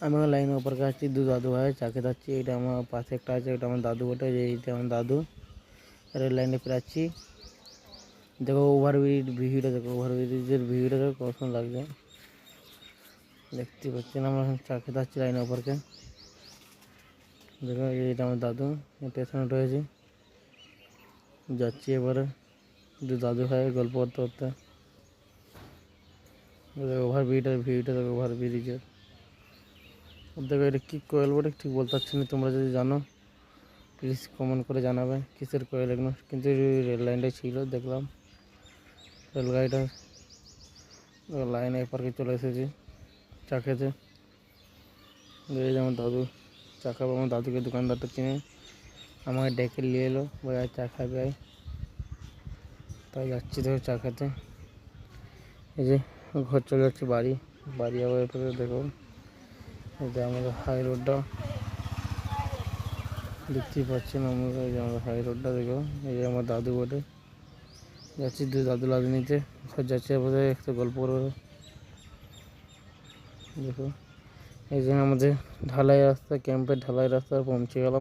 আমি লাইন ওপর আসছি, দু দাদু ভাই চা খেতে যাচ্ছি। এটা আমার পাশে একটা আছে, এটা আমার দাদু বটে, যে এইটা আমার দাদু। রেল লাইনে পেরাচ্ছি। দেখো ওভারব্রিজ ভিউটা, দেখো ওভারব্রিজের ভিউটা দেখো কত সুন্দর লাগছে। দেখতে পাচ্ছেন আমরা চা খেতে যাচ্ছি লাইন ওপরকে। দেখো এইটা আমার দাদু, পেছনে রয়েছে। যাচ্ছি এবারে দু দাদু ভাই গল্প করতে করতে। দেখো ওভারব্রিজের ভিউটা, দেখো ওভারব্রিজের। দেখো এটা কী কোয়েল বটে ঠিক বলতে পারছি না, তোমরা যদি জানো প্লিজ কমেন্ট করে জানাবে কিসের কোয়েল এগুলো। কিন্তু রেল লাইনটাই ছিল, দেখলাম রেলগাড়িটা লাইনে এপারকে চলে এসেছি চা খেতে। এই যে আমার দাদু চা খাবো, আমার দাদুকে দোকানদারটা চিনে আমাকে ডেকে নিয়ে এলো, বলে চা খাবে আয়। তাই যাচ্ছি দেখো চা খেতে। এই যে ঘর চলে যাচ্ছি, বাড়ি বাড়ি আবার এরপরে দেখো এটা আমাদের হাই রোডটা দেখতেই পাচ্ছেন আমরা। এই যে আমাদের হাই রোডটা দেখো, এই যে আমার দাদু বটে। যাচ্ছি দু দাদু লাদু নিতে, ঘর যাচ্ছি এরপরে একটা গল্প করবো। দেখো এই যে আমাদের ঢালাই রাস্তা, ক্যাম্পের ঢালাই রাস্তা পৌঁছে গেলাম।